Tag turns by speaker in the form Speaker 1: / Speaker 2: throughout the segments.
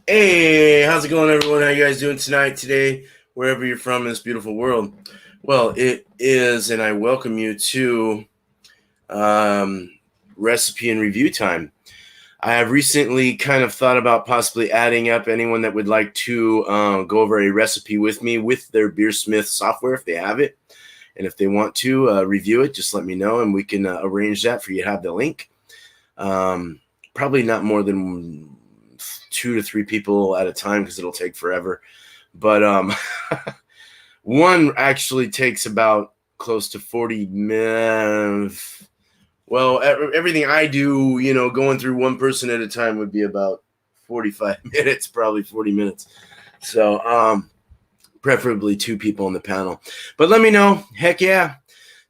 Speaker 1: Hey, how's it going, everyone? How you guys doing tonight, today, wherever you're from in this beautiful world? Well, it is, and I welcome you to um, recipe and review time. I have recently kind of thought about possibly adding up anyone that would like to go over a recipe with me with their Beersmith software if they have it. And if they want to review it, just let me know and we can arrange that for you to have the link. Probably not more than 2 to 3 people at a time because it'll take forever. But one actually takes about close to 40 minutes. Well, everything I do, going through one person at a time would be about 45 minutes, probably 40 minutes. So, preferably 2 people on the panel. But let me know. Heck yeah.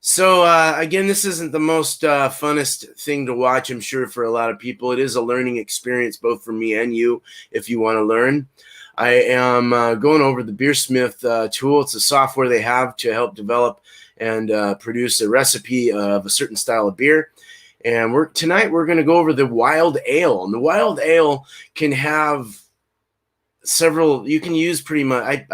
Speaker 1: So, again, this isn't the most funnest thing to watch, I'm sure, for a lot of people. It is a learning experience, both for me and you, if you want to learn. I am going over the Beersmith tool. It's a software they have to help develop and produce a recipe of a certain style of beer. And tonight we're going to go over the wild ale. And the wild ale can have several, you can use pretty much,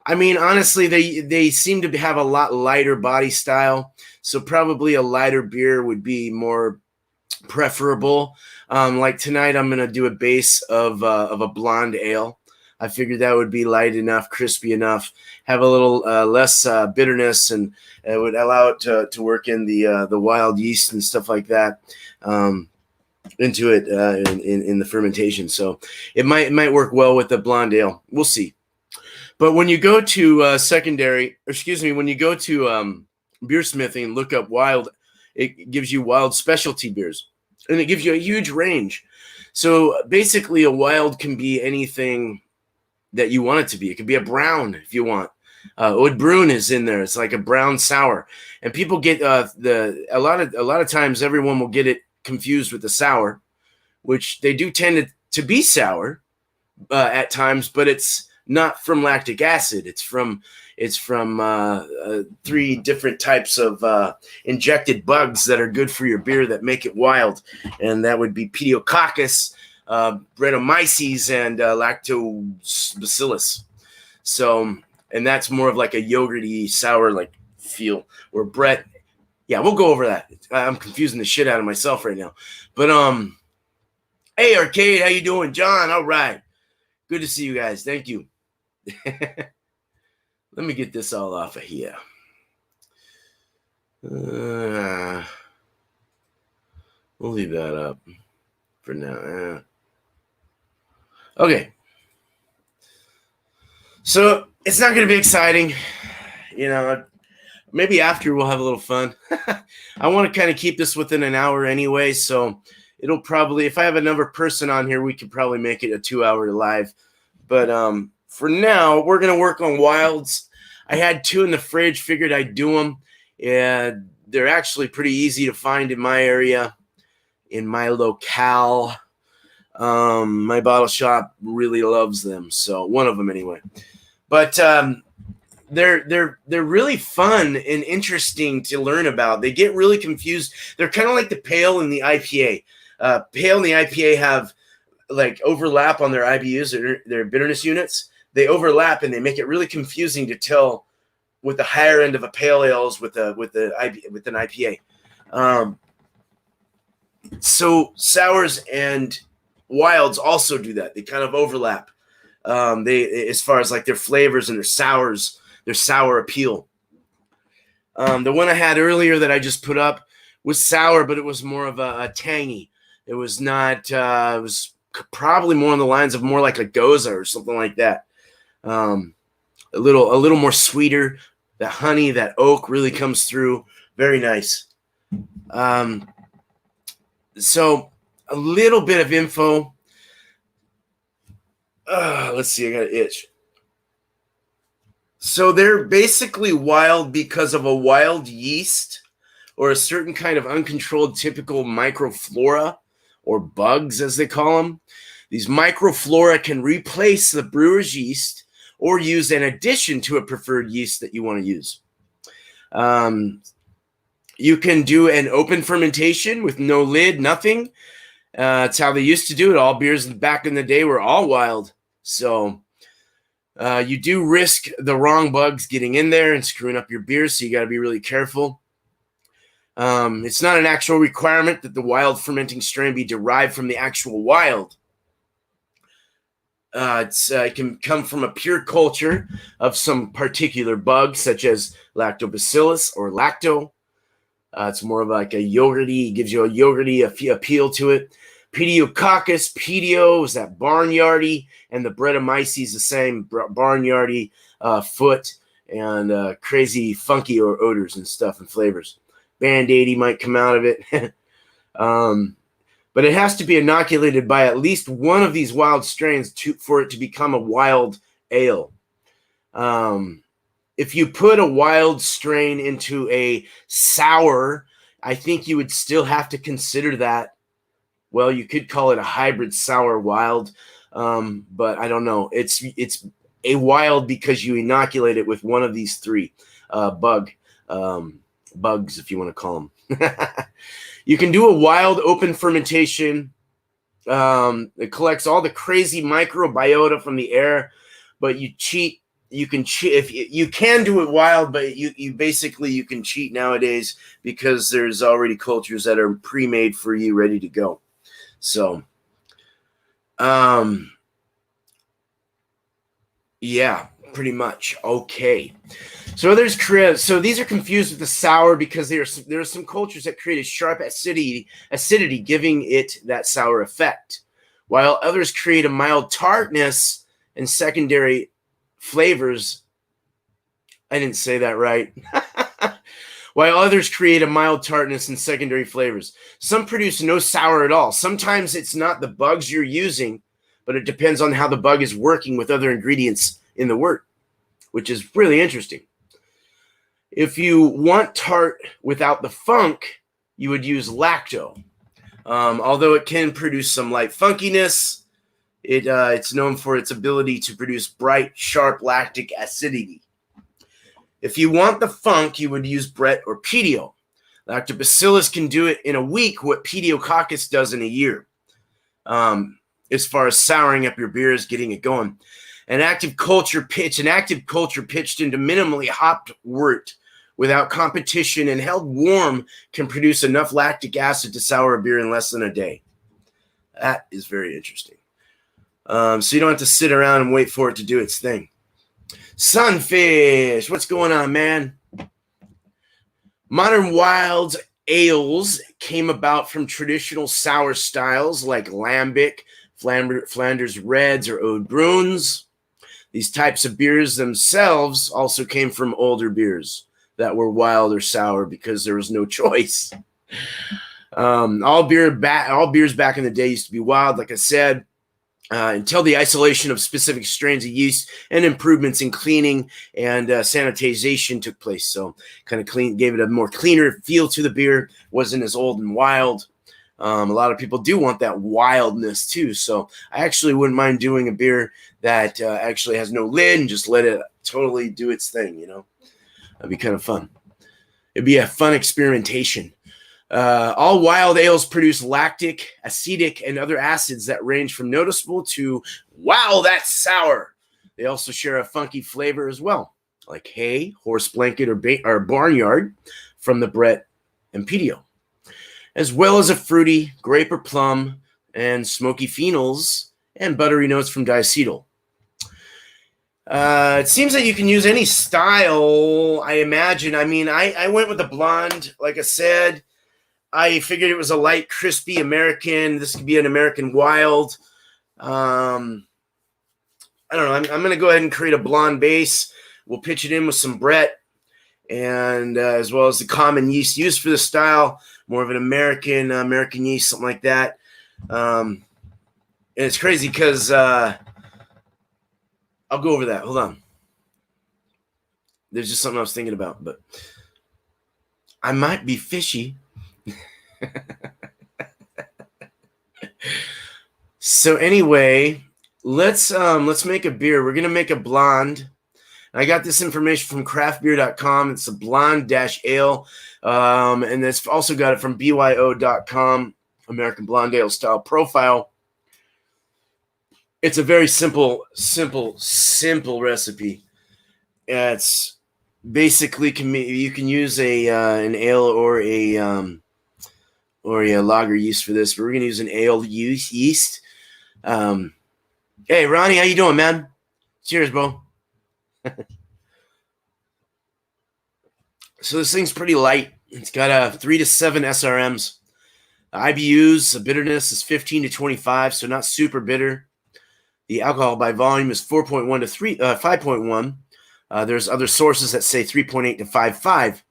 Speaker 1: I mean, honestly, they seem to have a lot lighter body style, so probably a lighter beer would be more preferable. Like tonight, I'm gonna do a base of a blonde ale. I figured that would be light enough, crispy enough, have a little less bitterness, and it would allow it to work in the wild yeast and stuff like that into it in the fermentation. So it might work well with the blonde ale. We'll see. But when you go to when you go to beersmithing and look up wild, it gives you wild specialty beers, and it gives you a huge range. So basically, a wild can be anything that you want it to be. It could be a brown if you want. Oud Bruin is in there. It's like a brown sour, and people get a lot of times everyone will get it confused with the sour, which they do tend to be sour at times, but it's not from lactic acid. It's from 3 different types of injected bugs that are good for your beer that make it wild, and that would be Pediococcus, Brettanomyces, and Lactobacillus. So, and that's more of like a yogurty sour like feel. Where Brett, yeah, we'll go over that. I'm confusing the shit out of myself right now, but hey Arcade, how you doing, John? All right, good to see you guys. Thank you. Let me get this all off of here. We'll leave that up for now. Okay. So it's not going to be exciting. Maybe after we'll have a little fun. I want to kind of keep this within an hour anyway. So it'll probably, if I have another person on here, we could probably make it a 2-hour live. But for now, we're going to work on wilds. I had 2 in the fridge, figured I'd do them. And they're actually pretty easy to find in my area, in my locale. My bottle shop really loves them. So one of them anyway. But they're really fun and interesting to learn about. They get really confused. They're kind of like the pale and the IPA. Pale and the IPA have like overlap on their IBUs, or their bitterness units. They overlap and they make it really confusing to tell with the higher end of a pale ales with an IPA. So sours and wilds also do that. They kind of overlap. They, as far as like their flavors and their sour appeal. The one I had earlier that I just put up was sour, but it was more of a tangy. It was not. It was probably more on the lines of more like a Goza or something like that. A little more sweeter. That honey, that oak really comes through. Very nice. So a little bit of info. Let's see. I got an itch. So they're basically wild because of a wild yeast or a certain kind of uncontrolled typical microflora, or bugs as they call them. These microflora can replace the brewer's yeast or use an addition to a preferred yeast that you want to use. You can do an open fermentation with no lid, nothing. It's how they used to do it. All beers back in the day were all wild. So you do risk the wrong bugs getting in there and screwing up your beer, so you got to be really careful. It's not an actual requirement that the wild fermenting strain be derived from the actual wild. It can come from a pure culture of some particular bug, such as lactobacillus or lacto. It's more of like a yogurty, gives you a yogurty appeal to it. Pediococcus, pedio is that barnyardy, and the Brettanomyces the same barnyardy foot and crazy funky odors and stuff and flavors. Band-Aidy might come out of it. But it has to be inoculated by at least one of these wild strains for it to become a wild ale. If you put a wild strain into a sour, I think you would still have to consider that. Well, you could call it a hybrid sour wild, but I don't know. It's a wild because you inoculate it with one of these three bugs, if you want to call them. You can do a wild open fermentation. It collects all the crazy microbiota from the air, but you cheat. You can cheat if you can do it wild, but you basically you can cheat nowadays because there's already cultures that are pre-made for you, ready to go. So, yeah, pretty much. Okay. So these are confused with the sour because there are some cultures that create a sharp acidity, giving it that sour effect, while others create a mild tartness and secondary flavors. I didn't say that right. While others create a mild tartness and secondary flavors. Some produce no sour at all. Sometimes it's not the bugs you're using, but it depends on how the bug is working with other ingredients in the wort, which is really interesting. If you want tart without the funk, you would use lacto. Although it can produce some light funkiness, it's known for its ability to produce bright, sharp lactic acidity. If you want the funk, you would use Brett or Pedio. Lactobacillus can do it in a week what Pediococcus does in a year. As far as souring up your beers, getting it going. An active culture pitched into minimally hopped wort without competition and held warm can produce enough lactic acid to sour a beer in less than a day. That is very interesting. So you don't have to sit around and wait for it to do its thing. Sunfish, what's going on, man? Modern wild ales came about from traditional sour styles like lambic, Flanders Reds, or Ode Bruins. These types of beers themselves also came from older beers that were wild or sour because there was no choice. All beers back in the day used to be wild, like I said. Until the isolation of specific strains of yeast and improvements in cleaning and sanitization took place. So kind of gave it a more cleaner feel to the beer. Wasn't as old and wild. A lot of people do want that wildness too. So I actually wouldn't mind doing a beer that actually has no lid and just let it totally do its thing, you know. That'd be kind of fun. It'd be a fun experimentation. All wild ales produce lactic, acetic, and other acids that range from noticeable to, wow, that's sour. They also share a funky flavor as well, like hay, horse blanket, or barnyard from the Brett and Pedio, as well as a fruity, grape or plum, and smoky phenols and buttery notes from diacetyl. It seems that you can use any style, I imagine. I mean, I went with the blonde, like I said. I figured it was a light, crispy American. This could be an American wild. I don't know. I'm going to go ahead and create a blonde base. We'll pitch it in with some Brett, and as well as the common yeast used for the style, more of an American yeast, something like that. And it's crazy because I'll go over that. Hold on. There's just something I was thinking about, but I might be fishy. So anyway, let's make a beer. We're gonna make a blonde. I got this information from craftbeer.com. It's a blonde-ale, and it's also got it from byo.com. American Blonde Ale style profile. It's a very simple recipe. It's basically you can use an ale or a lager yeast for this. But we're gonna use an ale yeast. Hey Ronnie, how you doing, man? Cheers, bro. So this thing's pretty light. It's got 3 to 7 SRMs. IBUs, the bitterness is 15 to 25, so not super bitter. The alcohol by volume is 4.1 to 5.1. There's other sources that say 3.8 to 5.5.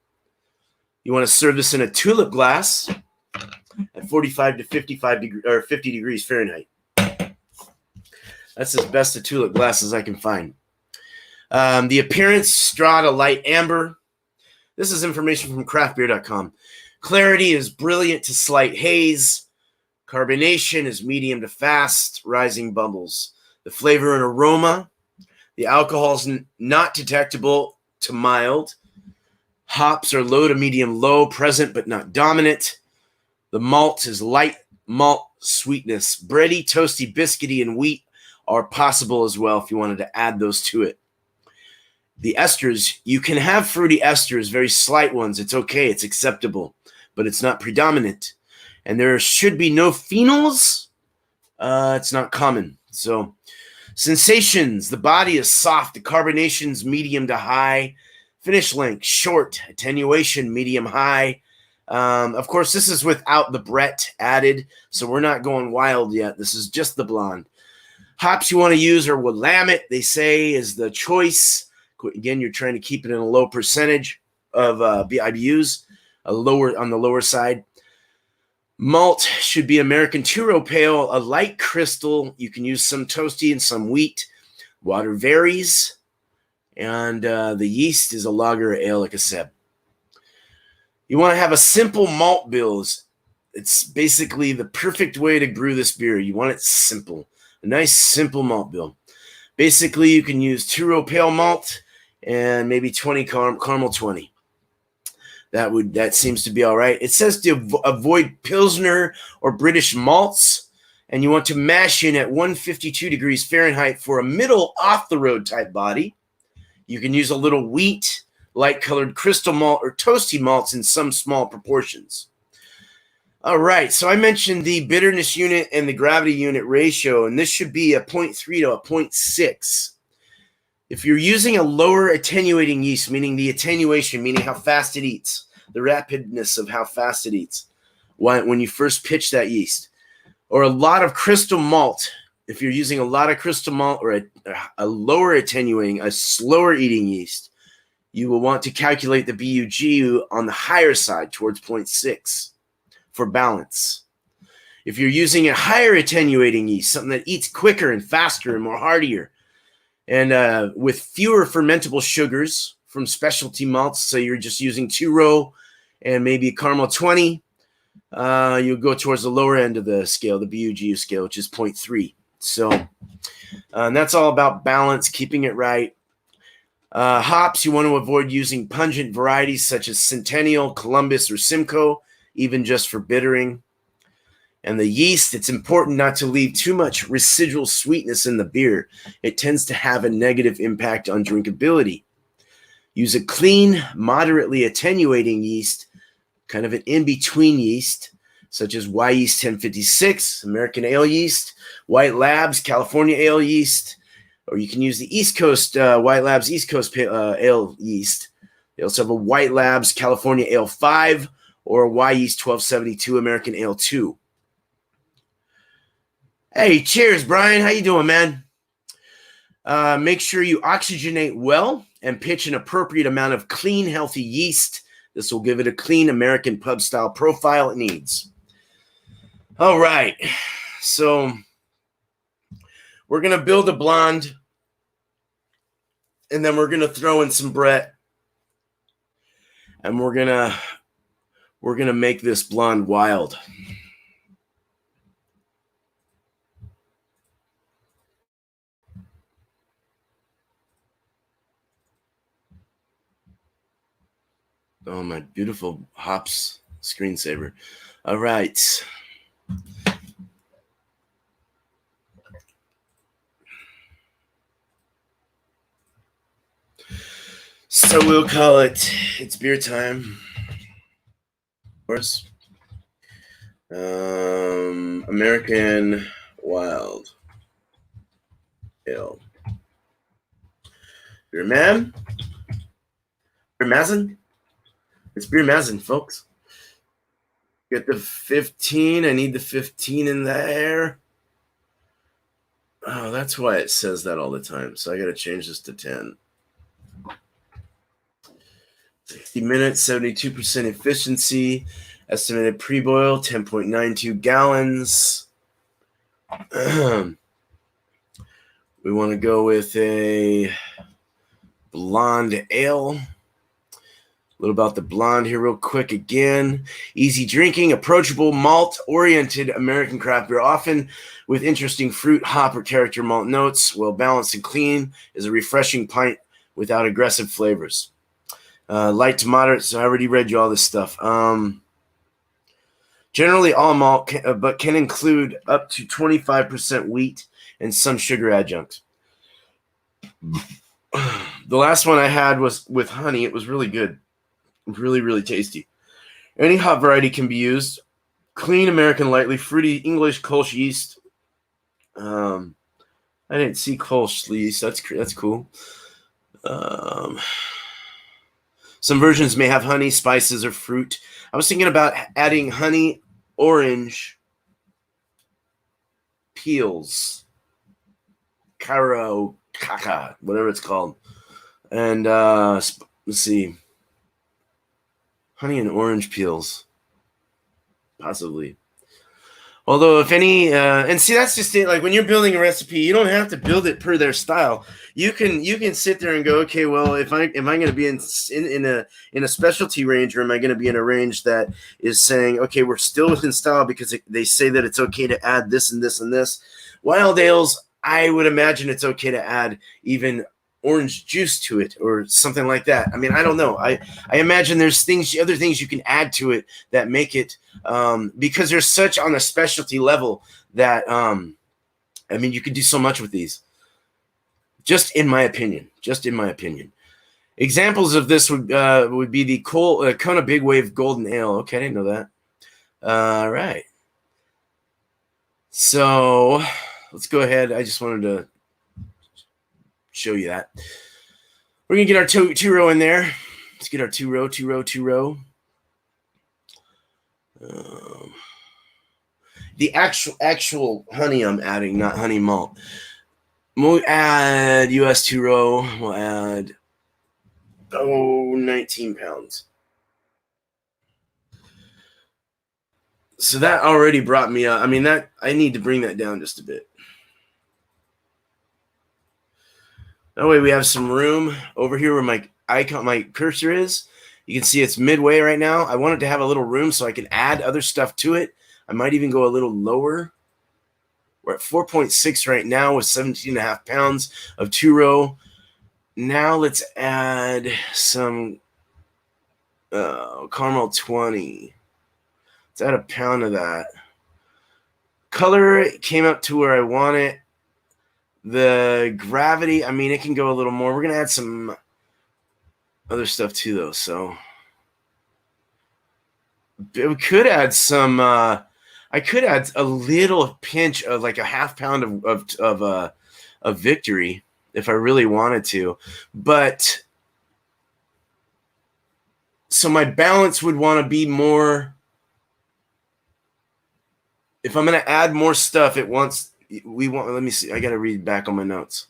Speaker 1: You want to serve this in a tulip glass at 45 to 55 or 50 degrees Fahrenheit. That's as best a tulip glass as I can find. The appearance, strata light amber. This is information from craftbeer.com. Clarity is brilliant to slight haze. Carbonation is medium to fast, rising bubbles. The flavor and aroma. The alcohol is not detectable to mild. Hops are low to medium low, present but not dominant. The malt is light malt sweetness. Bready, toasty, biscuity, and wheat are possible as well if you wanted to add those to it. The esters, you can have fruity esters, very slight ones. It's okay. It's acceptable, but it's not predominant. And there should be no phenols. It's not common. So sensations, the body is soft. The carbonation's medium to high. Finish length, short. Attenuation, medium high. Of course, this is without the Brett added, so we're not going wild yet. This is just the blonde. Hops you want to use are Willamette, they say, is the choice. Again, you're trying to keep it in a low percentage of IBUs, on the lower side. Malt should be American Two-Row Pale, a light crystal. You can use some toasty and some wheat. Water varies. And the yeast is a lager or ale, like I said. You want to have a simple malt bill. It's basically the perfect way to brew this beer. You want it simple. A nice, simple malt bill. Basically, you can use Two-Row Pale malt and maybe 20 caramel 20. That seems to be all right. It says to avoid Pilsner or British malts, and you want to mash in at 152 degrees Fahrenheit for a middle off-the-road type body. You can use a little wheat, light-colored crystal malt, or toasty malts in some small proportions. All right, so I mentioned the bitterness unit and the gravity unit ratio, and this should be a 0.3 to a 0.6. If you're using a lower attenuating yeast, meaning the attenuation, meaning how fast it eats, the rapidness of how fast it eats, when you first pitch that yeast, or a lot of crystal malt, if you're using a lot of crystal malt or a lower attenuating, a slower eating yeast, you will want to calculate the BUG on the higher side towards 0.6 for balance. If you're using a higher attenuating yeast, something that eats quicker and faster and more heartier, and with fewer fermentable sugars from specialty malts, so you're just using Two-Row and maybe a caramel 20, you'll go towards the lower end of the scale, the BUGU scale, which is 0.3. So that's all about balance, keeping it right. Hops, you want to avoid using pungent varieties such as Centennial, Columbus, or Simcoe, even just for bittering. And the yeast, it's important not to leave too much residual sweetness in the beer. It tends to have a negative impact on drinkability. Use a clean, moderately attenuating yeast, kind of an in-between yeast, such as Y yeast 1056, American ale yeast, White Labs, California ale yeast, or you can use the East Coast, White Labs East Coast ale yeast. They also have a White Labs California Ale 5 or a Y yeast 1272 American Ale 2. Hey, cheers, Brian. How you doing, man? Make sure you oxygenate well and pitch an appropriate amount of clean, healthy yeast. This will give it a clean American pub style profile it needs. All right, so we're gonna build a blonde, and then we're gonna throw in some Brett, and we're gonna make this blonde wild. Oh, my beautiful hops screensaver. All right. So we'll call it's beer time. Of course. American Wild Ale. Beer man? Beer Mazin? It's Beer Mazin, folks. Get the 15. I need the 15 in there. Oh, that's why it says that all the time. So I got to change this to 10. 60 minutes, 72% efficiency. Estimated pre-boil, 10.92 gallons. We want to go with a blonde ale. A little about the blonde here real quick again. Easy drinking, approachable, malt-oriented American craft beer, often with interesting fruit, hop, or character malt notes. Well balanced and clean, is a refreshing pint without aggressive flavors. Light to moderate, so I already read you all this stuff. Generally all malt, but can include up to 25% wheat and some sugar adjuncts. The last one I had was with honey. It was really good. Really, really tasty. Any hop variety can be used. Clean American, lightly fruity English Kolsch yeast. I didn't see Kolsch yeast. That's cool. Some versions may have honey, spices, or fruit. I was thinking about adding honey, orange, peels, caca, whatever it's called. And let's see. Honey and orange peels. Possibly. Although if any, and see, that's just it. Like when you're building a recipe, you don't have to build it per their style. You can sit there and go, okay, well, am I going to be in a specialty range, or am I going to be in a range that is saying, okay, we're still within style because they say that it's okay to add this and this and this. Wild ales, I would imagine it's okay to add even orange juice to it or something like that. I mean, I don't know. I imagine there's other things you can add to it that make it, because they're such on a specialty level that, I mean, you could do so much with these. Just in my opinion. Examples of this would be the Kona Big Wave Golden Ale. Okay, I didn't know that. All right. So let's go ahead. I just wanted to show you that. We're going to get our two-row in there. Let's get our two-row. The actual honey I'm adding, not honey malt. We'll add US two-row. We'll add 19 pounds. So that already brought me up. I mean, that I need to bring that down just a bit. That way we have some room over here where my cursor is. You can see it's midway right now. I wanted to have a little room so I can add other stuff to it. I might even go a little lower. We're at 4.6 right now with 17.5 pounds of two-row. Now let's add some caramel 20. Let's add a pound of that. Color came up to where I want it. The gravity, I mean, it can go a little more. We're going to add some other stuff too, though. So we could add some, I could add a little pinch of like a half pound of victory if I really wanted to. But so my balance would want to be more. If I'm going to add more stuff, let me see. I got to read back on my notes.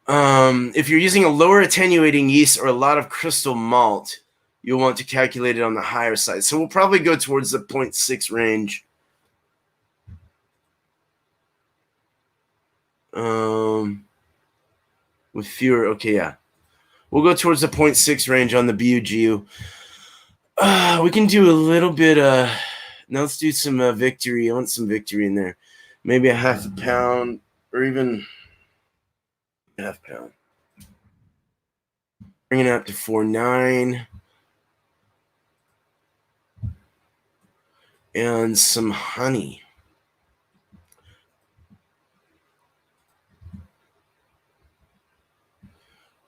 Speaker 1: If you're using a lower attenuating yeast or a lot of crystal malt, you'll want to calculate it on the higher side. So we'll probably go towards the 0.6 range. With fewer, okay, yeah. We'll go towards the 0.6 range on the BUGU. We can do a little bit, now let's do some victory. I want some victory in there. Maybe a half a pound or even a half pound. Bringing it up to 4.9. and some honey.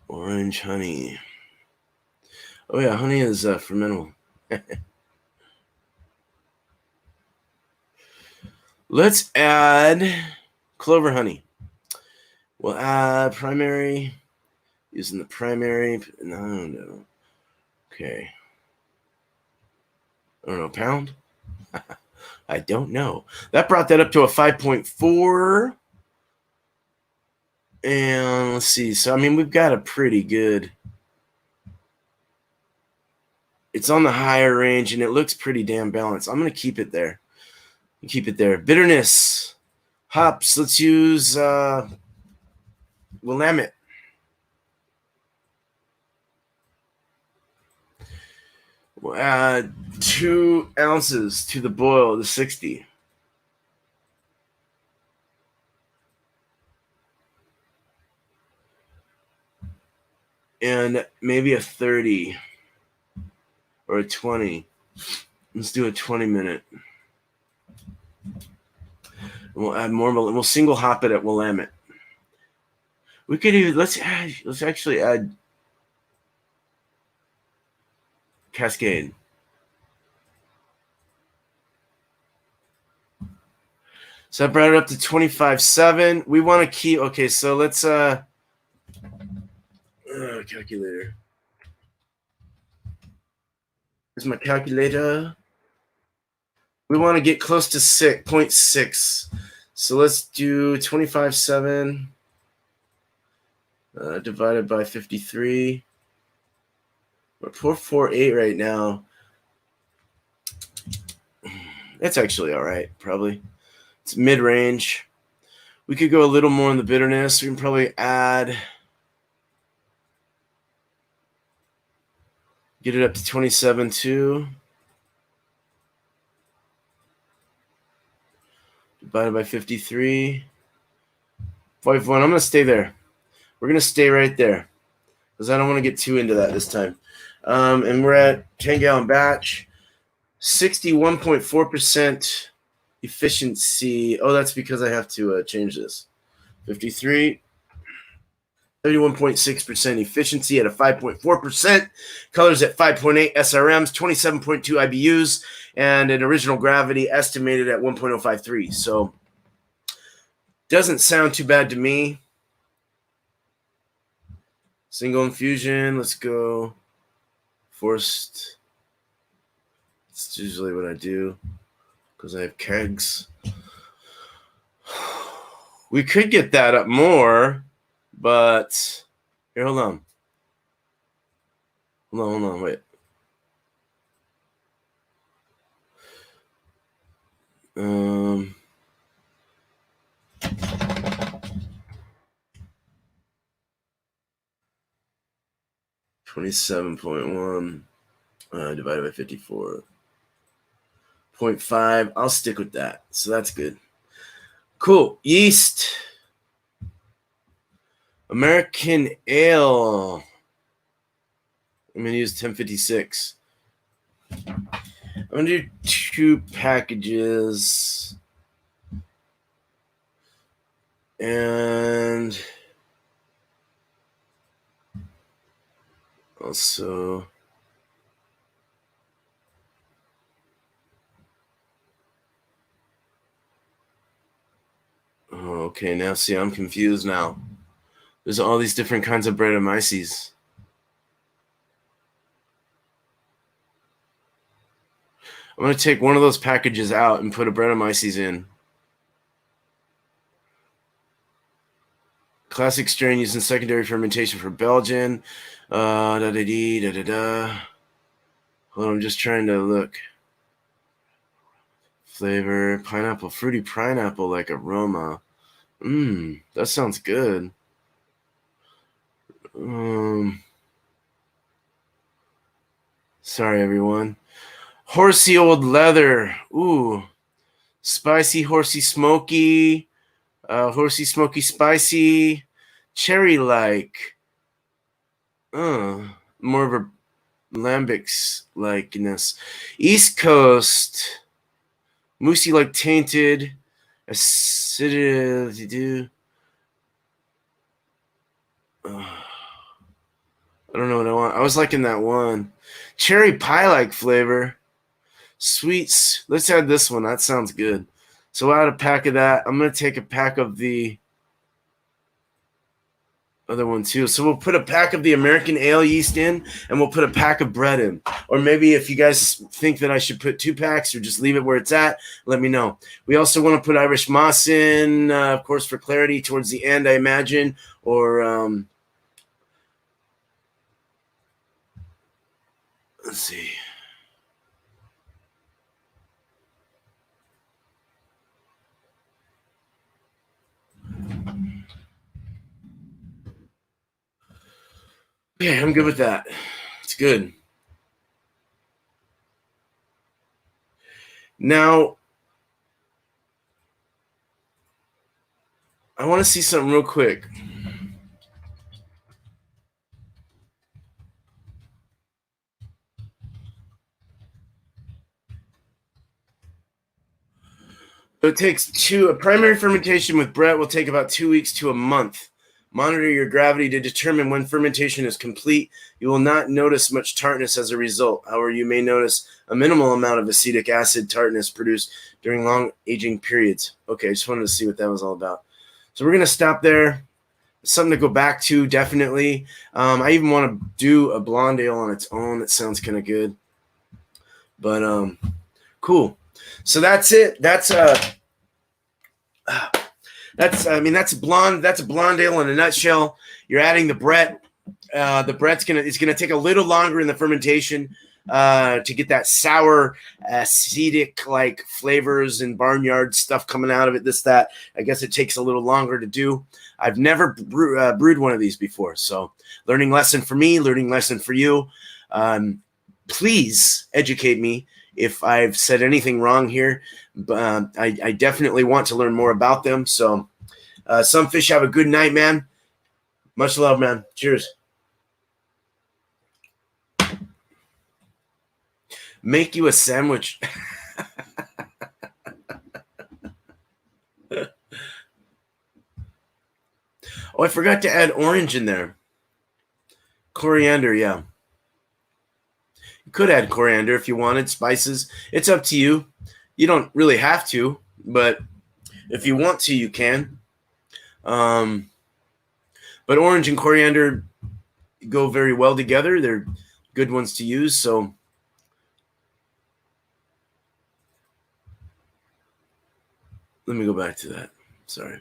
Speaker 1: Orange honey. Oh yeah, honey is fermentable. Let's add clover honey. We'll add primary, using the primary. No. Okay. I don't know, pound? I don't know. That brought that up to a 5.4. And let's see. So, I mean, we've got a pretty good. It's on the higher range, and it looks pretty damn balanced. I'm going to keep it there. Bitterness. Hops. Let's use Willamette. We'll add 2 ounces to the boil, the 60. And maybe a 30 or a 20. Let's do a 20-minute. We'll add more. We'll single hop it at Willamette. We could even let's actually add Cascade. So I brought it up to 25.7. We want to keep. Okay, so let's calculator. Here's my calculator. We want to get close to 6.6. So let's do 25.7 divided by 53. We're 4.48 right now. That's actually all right, probably. It's mid-range. We could go a little more in the bitterness. We can probably add, get it up to 27.2. Divided by 53. 5.1. I'm going to stay there. We're going to stay right there because I don't want to get too into that this time. And we're at 10-gallon batch. 61.4% efficiency. Oh, that's because I have to change this. 53. 31.6% efficiency at a 5.4%. Colors at 5.8 SRMs, 27.2 IBUs, and an original gravity estimated at 1.053. So doesn't sound too bad to me. Single infusion. Let's go. Forced. It's usually what I do because I have kegs. We could get that up more, but here, hold on. Wait. 27.1 divided by 54.5. I'll stick with that. So that's good. Cool. Yeast. American Ale. I'm going to use 1056. I'm going to do 2 packages. And also, okay, now see, I'm confused now. There's all these different kinds of Brettanomyces. I'm going to take one of those packages out and put a Brettanomyces in. Classic strain used in secondary fermentation for Belgian. Hold on, I'm just trying to look. Flavor, pineapple, fruity pineapple-like aroma. That sounds good. Sorry, everyone. Horsey old leather. Ooh. Spicy, horsey, smoky. Horsey, smoky, spicy. Cherry-like. More of a lambics likeness. East Coast. Moosey like tainted. Acidity. I don't know what I want. I was liking that one. Cherry pie like flavor. Sweets. Let's add this one. That sounds good. So we'll add a pack of that. I'm going to take a pack of the other one too. So we'll put a pack of the American ale yeast in, and we'll put a pack of bread in. Or maybe if you guys think that I should put 2 packs or just leave it where it's at, let me know. We also want to put Irish moss in, of course, for clarity towards the end, I imagine. Or let's see. Yeah, I'm good with that. It's good. Now, I want to see something real quick. So it takes a primary fermentation with Brett will take about 2 weeks to a month. Monitor your gravity to determine when fermentation is complete. You will not notice much tartness as a result. However, you may notice a minimal amount of acetic acid tartness produced during long aging periods. Okay, I just wanted to see what that was all about. So we're going to stop there. Something to go back to, definitely. I even want to do a blonde ale on its own. That sounds kind of good. But cool. So that's it. That's a blonde ale in a nutshell. You're adding the Brett. The Brett's gonna take a little longer in the fermentation to get that sour, acidic like flavors and barnyard stuff coming out of it. That. I guess it takes a little longer to do. I've never brewed one of these before, so learning lesson for me, learning lesson for you. Please educate me if I've said anything wrong here. I definitely want to learn more about them. So, some fish, have a good night, man. Much love, man. Cheers. Make you a sandwich. Oh, I forgot to add orange in there. Coriander, yeah. You could add coriander if you wanted, spices. It's up to you. You don't really have to, but if you want to, you can. But orange and coriander go very well together. They're good ones to use. So let me go back to that. Sorry.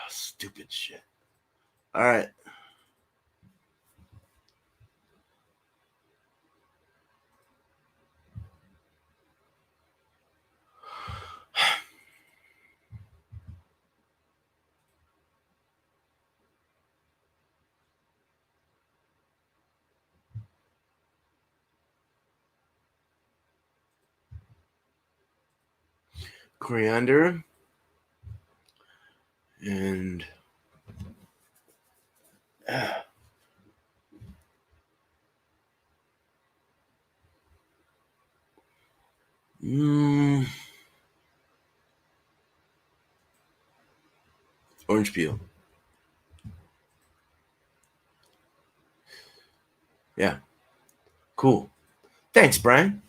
Speaker 1: Stupid shit. All right. Coriander and orange peel. Yeah. Cool. Thanks, Brian.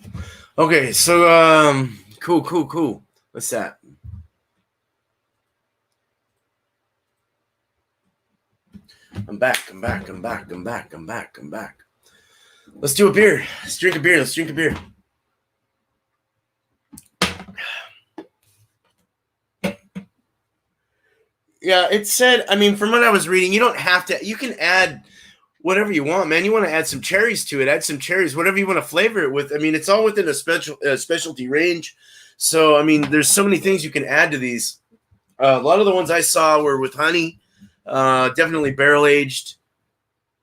Speaker 1: Okay, so cool. What's that? I'm back. Let's do a beer. Let's drink a beer. Yeah, it said, I mean, from what I was reading, you don't have to, you can add whatever you want, man. You want to add some cherries to it, add some cherries, whatever you want to flavor it with. I mean, it's all within a specialty range. So, I mean, there's so many things you can add to these. A lot of the ones I saw were with honey, definitely barrel aged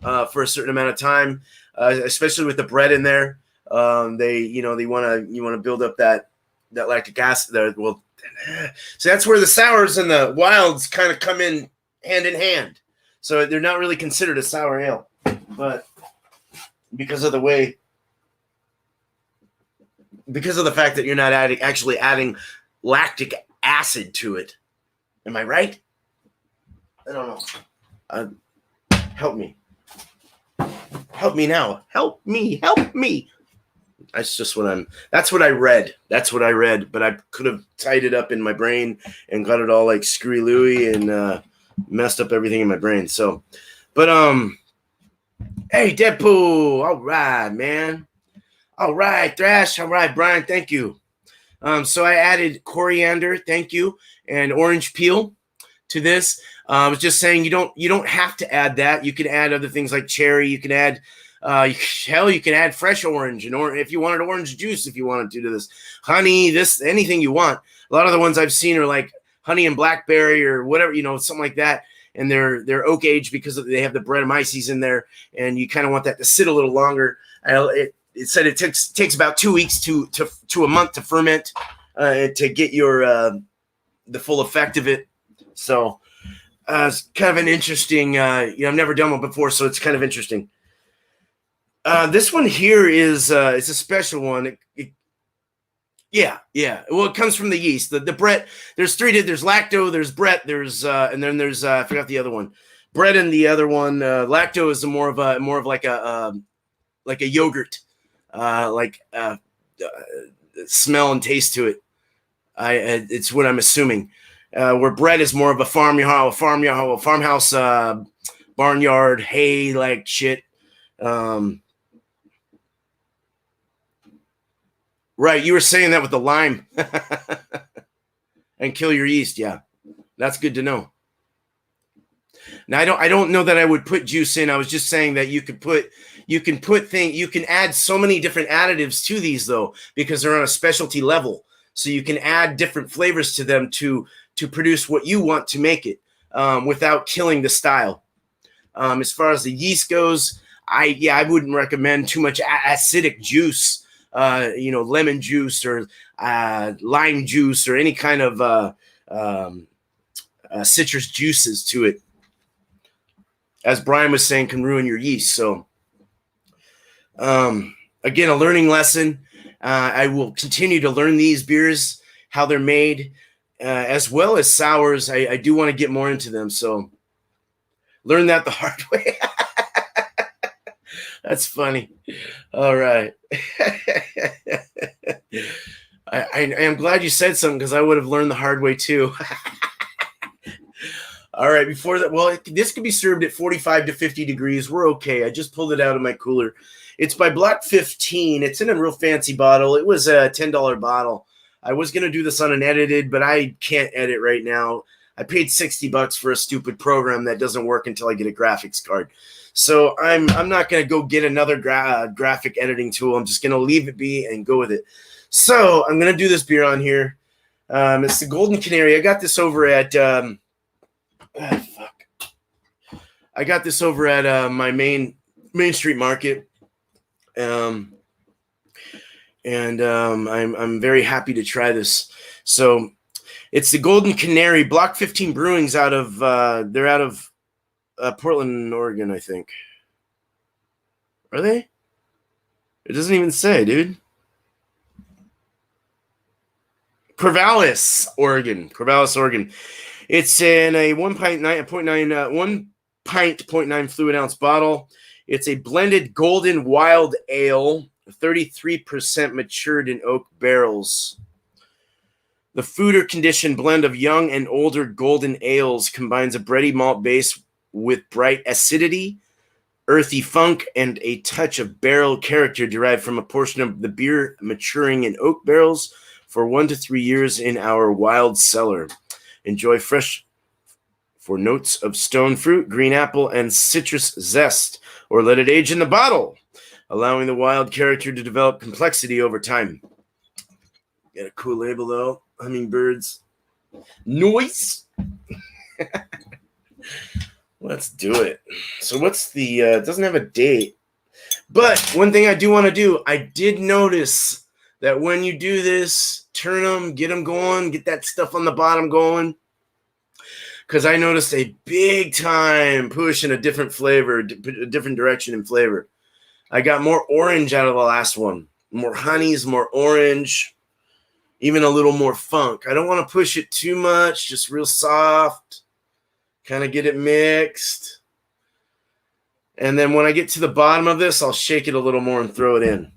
Speaker 1: for a certain amount of time, especially with the bread in there. They want to build up that lactic acid there. Well, so that's where the sours and the wilds kind of come in hand. So they're not really considered a sour ale, but because of the fact that you're not actually adding lactic acid to it. Am I right? I don't know. Help me. Help me now. Help me. That's what I read. But I could have tied it up in my brain and got it all like screwy Louie and messed up everything in my brain. So, but hey, Deadpool. All right, man. All right, Thrash. All right, Brian. Thank you. So I added coriander. Thank you. And orange peel to this. I was just saying you don't have to add that. You can add other things like cherry. You can add you can add fresh orange and if you wanted orange juice, if you wanted to do this, honey, anything you want. A lot of the ones I've seen are like honey and blackberry or whatever, something like that. And they're oak aged because they have the Brettanomyces in there, and you kind of want that to sit a little longer. It said it takes about 2 weeks to a month to ferment to get your the full effect of it. So it's kind of an interesting. I've never done one before, so it's kind of interesting. This one here is it's a special one. Yeah. Well, it comes from the yeast. The Brett. There's three. There's lacto. There's Brett. There's and then there's I forgot the other one. Brett and the other one. Lacto is more of like a yogurt, smell and taste to it. It's what I'm assuming. Where Brett is more of a farmhouse, barnyard hay like shit. Right, you were saying that with the lime and kill your yeast. Yeah, that's good to know. Now I don't know that I would put juice in. I was just saying that you can add so many different additives to these though, because they're on a specialty level. So you can add different flavors to them to produce what you want to make it without killing the style. As far as the yeast goes, I wouldn't recommend too much acidic juice. Lemon juice or lime juice or any kind of citrus juices to it. As Brian was saying, can ruin your yeast. So, again, a learning lesson. I will continue to learn these beers, how they're made, as well as sours. I do want to get more into them. So, learn that the hard way. That's funny. All right. I am glad you said something because I would have learned the hard way too. All right. Before that, well, this could be served at 45 to 50 degrees. We're okay. I just pulled it out of my cooler. It's by Block 15. It's in a real fancy bottle. It was a $10 bottle. I was going to do this unedited, but I can't edit right now. I paid $60 for a stupid program that doesn't work until I get a graphics card. So I'm not going to go get another graphic editing tool. I'm just going to leave it be and go with it. So I'm going to do this beer on here. It's the Golden Canary. I got this over at I got this over at my Main Street Market. I'm very happy to try this. So it's the Golden Canary, Block 15 Brewing's out of they're out of Portland, Oregon, I think. Are they? It doesn't even say, dude. Corvallis, Oregon. It's in a 1.9 fluid ounce bottle. It's a blended golden wild ale, 33% matured in oak barrels. The foeder conditioned blend of young and older golden ales combines a bready malt base with bright acidity, earthy funk, and a touch of barrel character derived from a portion of the beer maturing in oak barrels for 1 to 3 years in our wild cellar. Enjoy fresh for notes of stone fruit, green apple, and citrus zest, or let it age in the bottle, allowing the wild character to develop complexity over time. Got a cool label though. Hummingbirds. Noise. Let's do it. So what's the, it doesn't have a date. But one thing I do want to do, I did notice that when you do this, turn them, get them going, get that stuff on the bottom going. Because I noticed a big time push in a different flavor, a different direction in flavor. I got more orange out of the last one. More honeys, more orange, even a little more funk. I don't want to push it too much, just real soft. Kind of get it mixed. And then when I get to the bottom of this, I'll shake it a little more and throw it in.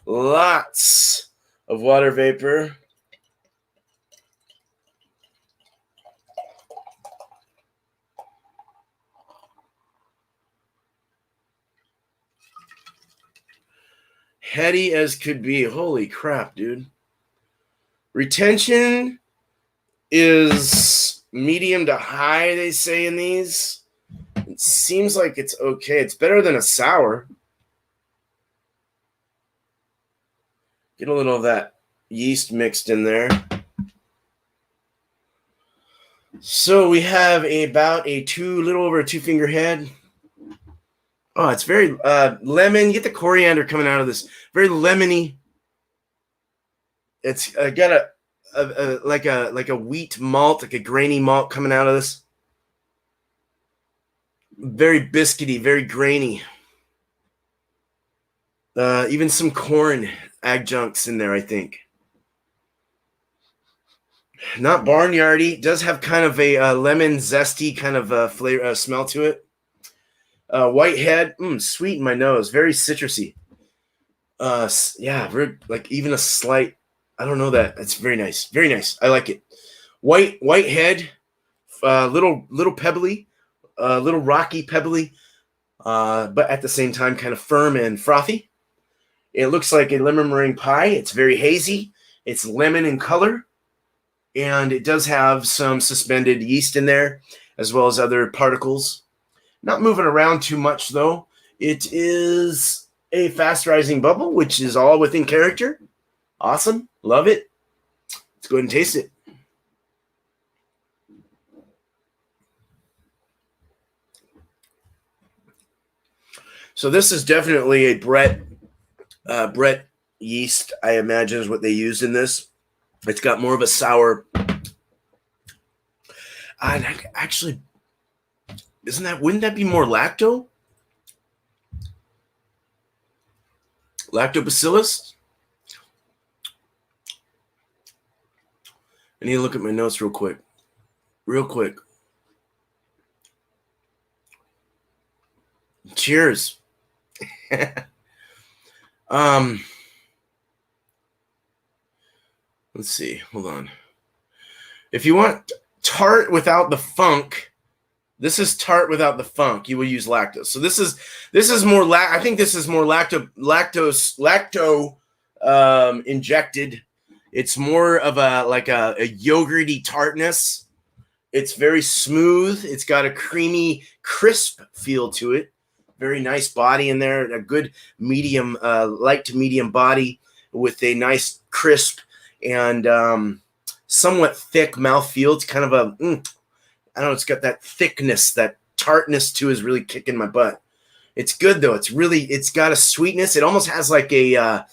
Speaker 1: Lots of water vapor. Heady as could be. Holy crap, dude. Retention is medium to high, they say in these. It seems like it's okay. It's better than a sour. Get a little of that yeast mixed in there. So we have about a little over a 2-finger head. Oh, it's very lemon. You get the coriander coming out of this. Very lemony. It's got like a wheat malt, like a grainy malt coming out of this. Very biscuity, very grainy. Even some corn adjuncts in there, I think. Not barnyardy. It does have kind of a lemon zesty kind of flavor, smell to it. White head, sweet in my nose, very citrusy. Yeah, very, like even a slight. I don't know that. It's very nice, very nice. I like it. White head, little pebbly, little rocky pebbly, but at the same time kind of firm and frothy. It looks like a lemon meringue pie. It's very hazy. It's lemon in color, and it does have some suspended yeast in there, as well as other particles. Not moving around too much, though. It is a fast rising bubble, which is all within character. Awesome. Love it. Let's go ahead and taste it. So this is definitely a Brett yeast, I imagine, is what they used in this. It's got more of a sour. Actually, wouldn't that be more lacto? Lactobacillus? I need to look at my notes real quick. Cheers. Let's see. Hold on. If you want tart without the funk, this is tart without the funk. You will use lactose. So this is more I think this is more lacto injected. It's more of a yogurty tartness. It's very smooth. It's got a creamy, crisp feel to it. Very nice body in there. A good medium, light to medium body with a nice crisp and somewhat thick mouthfeel. It's kind of I don't know. It's got that thickness, that tartness to is really kicking my butt. It's good though. It's got a sweetness. It almost has like a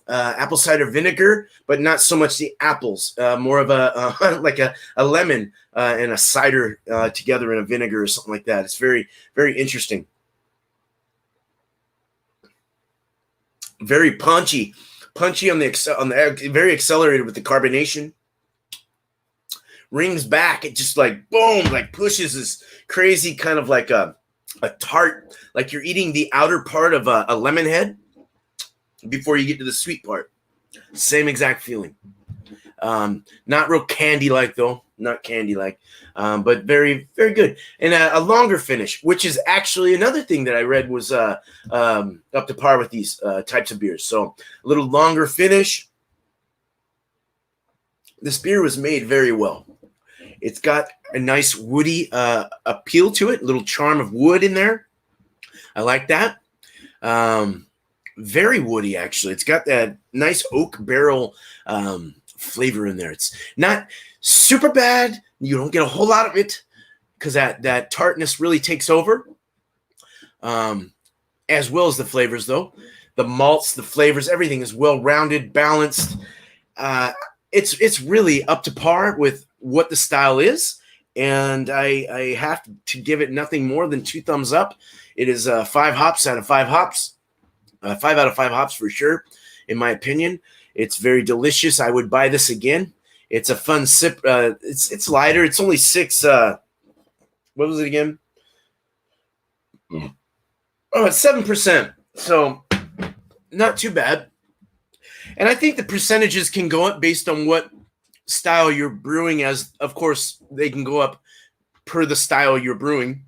Speaker 1: apple cider vinegar, but not so much the apples. More of a like a lemon and a cider together in a vinegar or something like that. It's very, very interesting. Very punchy on the very accelerated with the carbonation. Rings back, it just like boom, like pushes this crazy kind of like a tart, like you're eating the outer part of a lemon head before you get to the sweet part. Same exact feeling. Not real candy-like though, not candy-like, but very, very good. And a longer finish, which is actually another thing that I read was up to par with these types of beers. So a little longer finish. This beer was made very well. It's got a nice woody appeal to it, a little charm of wood in there. I like that. Very woody, actually. It's got that nice oak barrel flavor in there. It's not super bad. You don't get a whole lot of it because that tartness really takes over, as well as the flavors, though. The malts, the flavors, everything is well-rounded, balanced. It's really up to par with what the style is, and I have to give it nothing more than 2 thumbs up. It is 5 hops out of 5 hops. 5 out of 5 hops for sure, in my opinion. It's very delicious. I would buy this again. It's a fun sip. It's lighter. It's only 6. What was it again? Oh, it's 7%. So not too bad. And I think the percentages can go up based on what style you're brewing, as of course they can go up per the style you're brewing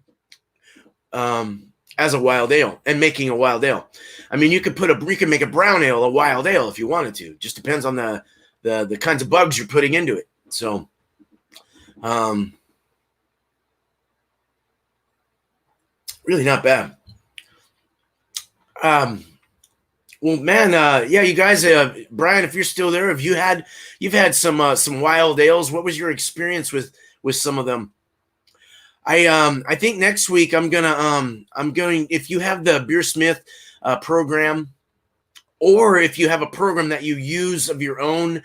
Speaker 1: as a wild ale and making a wild ale. I mean, you could make a brown ale a wild ale if you wanted to. Just depends on the kinds of bugs you're putting into it. So really not bad. Well, man, yeah, you guys, Brian, if you're still there, you've had some wild ales. What was your experience with some of them? I think next week I'm going, if you have the Beersmith program, or if you have a program that you use of your own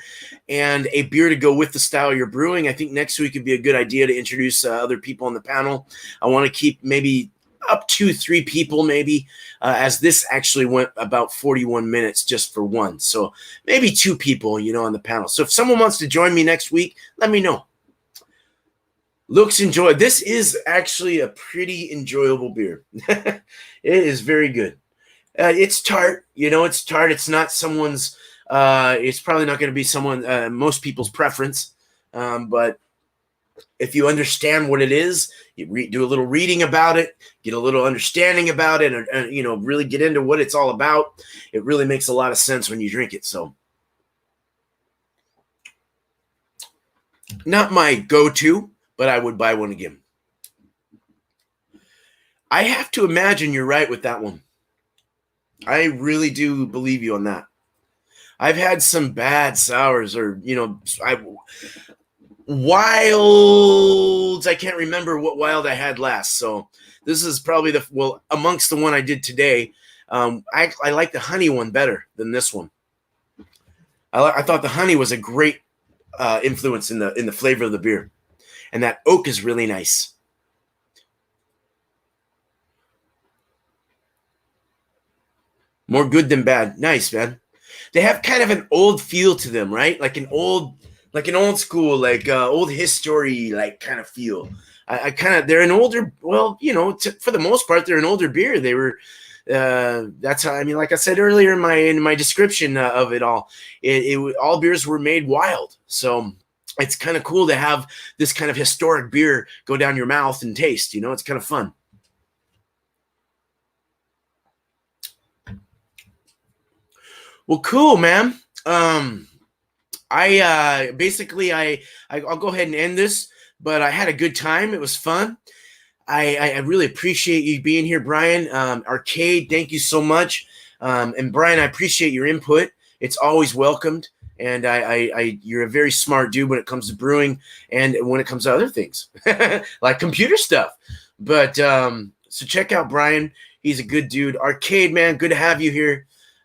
Speaker 1: and a beer to go with the style you're brewing, I think next week would be a good idea to introduce other people on the panel. I want to keep maybe up to 3 people, maybe, as this actually went about 41 minutes just for one. So maybe 2 people, on the panel. So if someone wants to join me next week, let me know. Looks enjoyed. This is actually a pretty enjoyable beer. It is very good. It's tart, it's tart. It's not someone's, it's probably not going to be most people's preference. But if you understand what it is, you do a little reading about it, get a little understanding about it, and really get into what it's all about. It really makes a lot of sense when you drink it. So not my go-to, but I would buy one again. I have to imagine you're right with that one. I really do believe you on that. I've had some bad sours, or wilds. I can't remember what wild I had last. So this is probably amongst the one I did today. I like the honey one better than this one. I thought the honey was a great influence in the flavor of the beer, and that oak is really nice. More good than bad. Nice, man. They have kind of an old feel to them, right? Like an old school, old history, kind of feel. They're an older, for the most part, they're an older beer. They were, that's how, like I said earlier in my description of it all, all beers were made wild. So it's kind of cool to have this kind of historic beer go down your mouth and taste, it's kind of fun. Well, cool, man. I'll go ahead and end this, but I had a good time. It was fun. I really appreciate you being here, Brian. Arcade, thank you so much. And Brian, I appreciate your input. It's always welcomed. And you're a very smart dude when it comes to brewing and when it comes to other things like computer stuff. But so check out Brian. He's a good dude. Arcade, man, good to have you here.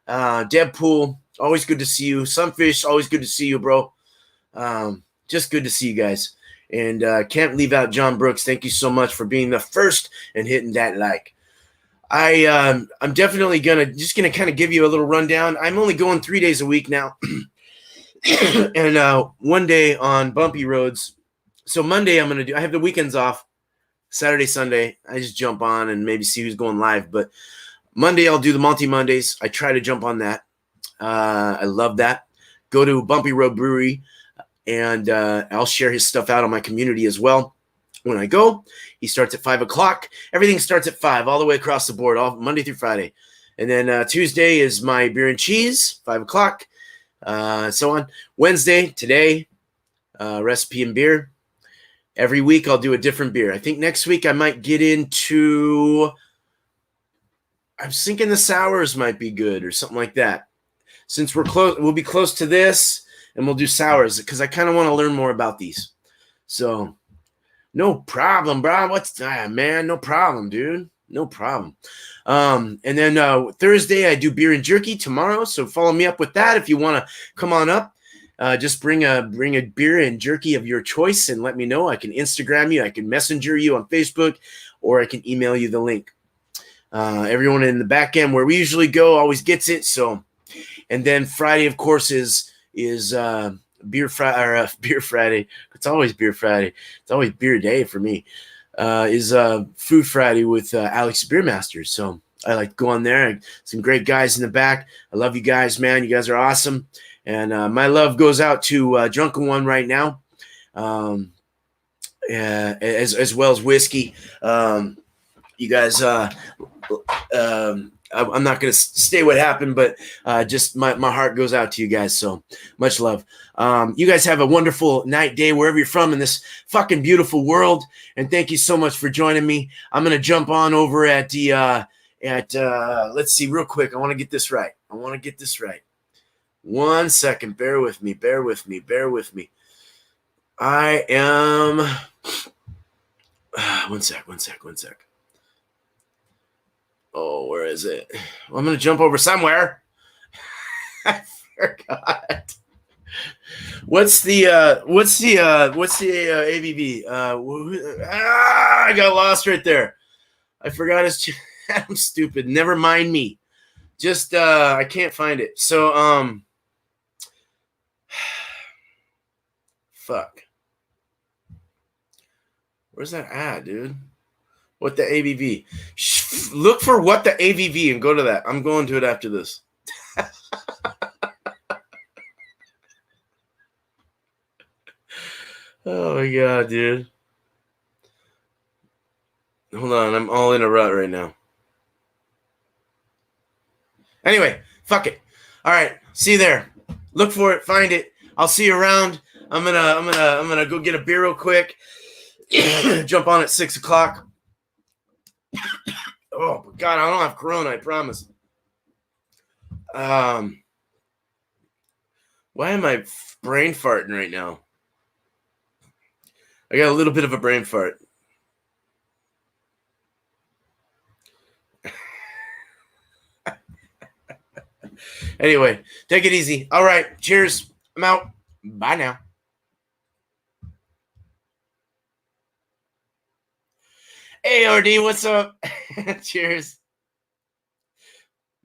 Speaker 1: Deadpool, always good to see you. Sunfish, always good to see you, bro. Just good to see you guys. And can't leave out John Brooks. Thank you so much for being the first and hitting that like. I'm definitely gonna kind of give you a little rundown. I'm only going 3 days a week now, and 1 day on bumpy roads. So Monday I have the weekends off. Saturday, Sunday, I just jump on and maybe see who's going live. But Monday, I'll do the Multi Mondays. I try to jump on that. I love that. Go to Bumpy Road Brewery, and I'll share his stuff out on my community as well. When I go, he starts at 5 o'clock. Everything starts at 5 all the way across the board, all Monday through Friday. And then Tuesday is my beer and cheese, 5 o'clock, so on. Wednesday, today, recipe and beer. Every week I'll do a different beer. I think next week I might get into, I'm thinking the sours might be good or something like that. Since we'll be close to this, and we'll do sours because I kind of want to learn more about these. So no problem, bro. What's that, man? No problem, dude. No problem. And then Thursday I do beer and jerky tomorrow. So follow me up with that if you want to come on up. Just bring a beer and jerky of your choice and let me know. I can Instagram you, I can messenger you on Facebook, or I can email you the link. Everyone in the back end where we usually go always gets it. So, and then Friday, of course, is beer Friday. It's always beer Friday. It's always beer day for me. Is Food Friday with Alex Beermaster. So I like to go on there. Some great guys in the back. I love you guys, man. You guys are awesome. And my love goes out to Drunken One right now, as well as Whiskey. You guys, I'm not going to say what happened, but just my heart goes out to you guys. So much love. You guys have a wonderful night, day, wherever you're from in this fucking beautiful world. And thank you so much for joining me. I'm going to jump on over at the, let's see real quick. I want to get this right. 1 second. Bear with me. I am, one sec. Oh, where is it? Well, I'm going to jump over somewhere. I forgot. What's the ABV? I got lost right there. I forgot his. I'm stupid. Never mind me. Just I can't find it. So fuck. Where's that at, dude? What the ABV? Look for what the ABV and go to that. I'm going to it after this. Oh my god, dude. Hold on, I'm all in a rut right now. Anyway, fuck it. All right, see you there. Look for it, find it. I'll see you around. I'm gonna go get a beer real quick. Jump on at 6 o'clock. Oh god, I don't have corona, I promise. Why am I brain farting right now? I got a little bit of a brain fart. Anyway, take it easy. All right, cheers. I'm out. Bye now. Hey, RD, what's up? Cheers.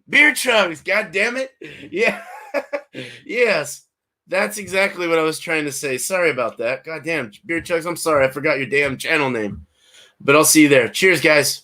Speaker 1: Beer chugs, god damn it. Yeah. Yes. That's exactly what I was trying to say. Sorry about that. God damn, Beer chugs, I'm sorry. I forgot your damn channel name. But I'll see you there. Cheers, guys.